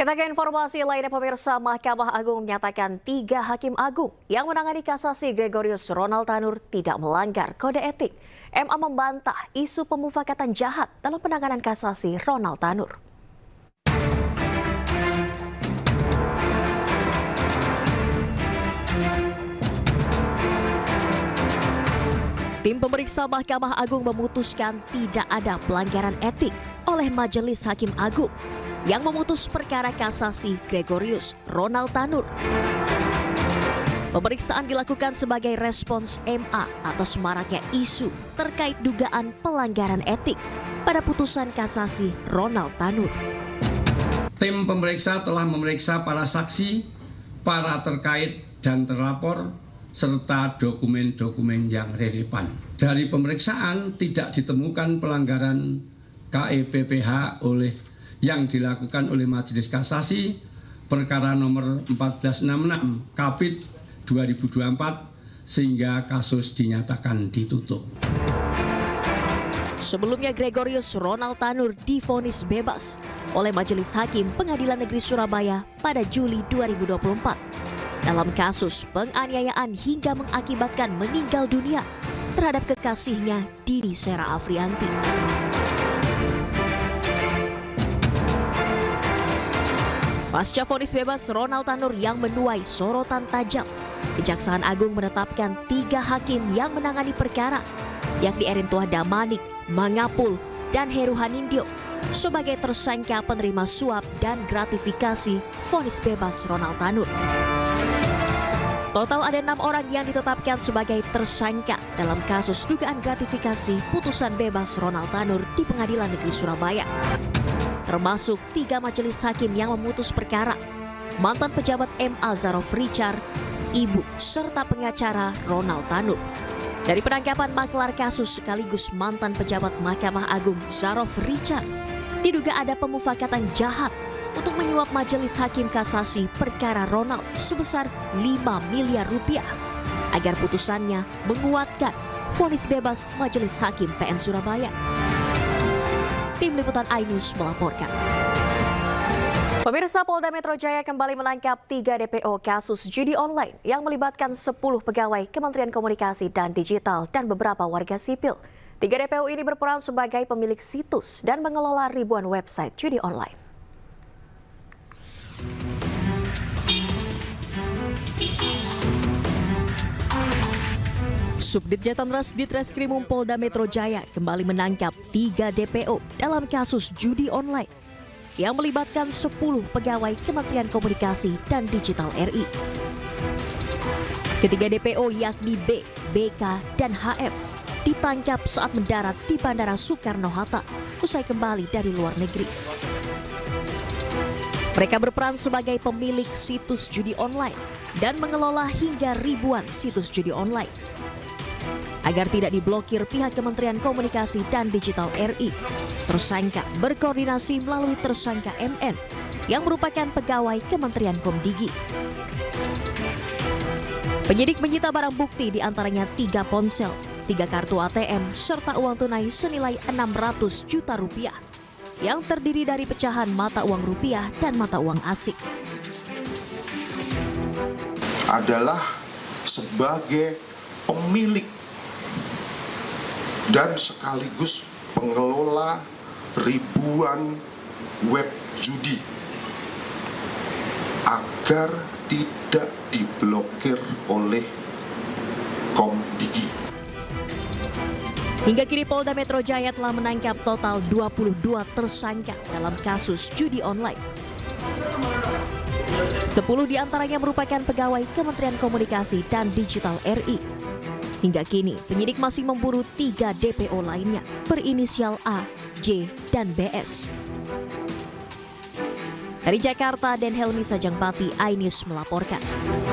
Kita ke informasi lainnya, pemirsa. Mahkamah Agung menyatakan 3 hakim agung yang menangani kasasi Gregorius Ronald Tanur tidak melanggar kode etik. MA membantah isu pemufakatan jahat dalam penanganan kasasi Ronald Tanur. Tim pemeriksa Mahkamah Agung memutuskan tidak ada pelanggaran etik oleh Majelis Hakim Agung yang memutus perkara kasasi Gregorius Ronald Tanur. Pemeriksaan dilakukan sebagai respons MA atas maraknya isu terkait dugaan pelanggaran etik pada putusan kasasi Ronald Tanur. Tim pemeriksa telah memeriksa para saksi, para terkait dan terlapor, serta dokumen-dokumen yang relevan. Dari pemeriksaan tidak ditemukan pelanggaran KEPPH yang dilakukan oleh Majelis Kasasi perkara nomor 1466 Kapit 2024 sehingga kasus dinyatakan ditutup. Sebelumnya Gregorius Ronald Tanur divonis bebas oleh Majelis Hakim Pengadilan Negeri Surabaya pada Juli 2024 dalam kasus penganiayaan hingga mengakibatkan meninggal dunia terhadap kekasihnya Didi Sera Afrianti. Pasca vonis bebas Ronald Tanur yang menuai sorotan tajam, Kejaksaan Agung menetapkan 3 hakim yang menangani perkara, yakni Erintuah Damanik, Mangapul, dan Heru Hanindyo sebagai tersangka penerima suap dan gratifikasi vonis bebas Ronald Tanur. Total ada 6 orang yang ditetapkan sebagai tersangka dalam kasus dugaan gratifikasi putusan bebas Ronald Tanur di Pengadilan Negeri Surabaya. Termasuk 3 majelis hakim yang memutus perkara, mantan pejabat MA Zarof Richard, ibu serta pengacara Ronald Tanur. Dari penangkapan maklar kasus sekaligus mantan pejabat Mahkamah Agung Zarof Richard, diduga ada pemufakatan jahat untuk menyuap majelis hakim kasasi perkara Ronald sebesar 5 miliar rupiah agar putusannya menguatkan vonis bebas Majelis Hakim PN Surabaya. Tim Liputan iNews melaporkan. Pemirsa, Polda Metro Jaya kembali menangkap 3 DPO kasus judi online yang melibatkan 10 pegawai Kementerian Komunikasi dan Digital dan beberapa warga sipil. 3 DPO ini berperan sebagai pemilik situs dan mengelola ribuan website judi online. Subdit Jatantras Ditreskrimum Polda Metro Jaya kembali menangkap 3 DPO dalam kasus judi online yang melibatkan 10 pegawai Kementerian Komunikasi dan Digital RI. Ketiga DPO yakni B, BK, dan HF ditangkap saat mendarat di Bandara Soekarno-Hatta usai kembali dari luar negeri. Mereka berperan sebagai pemilik situs judi online dan mengelola hingga ribuan situs judi online. Agar tidak diblokir pihak Kementerian Komunikasi dan Digital RI, tersangka berkoordinasi melalui tersangka MN yang merupakan pegawai Kementerian Komdigi. Penyidik menyita barang bukti diantaranya 3 ponsel, 3 kartu ATM, serta uang tunai senilai 600 juta rupiah yang terdiri dari pecahan mata uang rupiah dan mata uang asing. Adalah sebagai pemilik dan sekaligus pengelola ribuan web judi agar tidak diblokir oleh Komdigi. Hingga kini Polda Metro Jaya telah menangkap total 22 tersangka dalam kasus judi online. 10 diantaranya merupakan pegawai Kementerian Komunikasi dan Digital RI. Hingga kini, penyidik masih memburu 3 DPO lainnya berinisial A, J, dan BS. Dari Jakarta, Den Helmi Sajangbati, iNews melaporkan.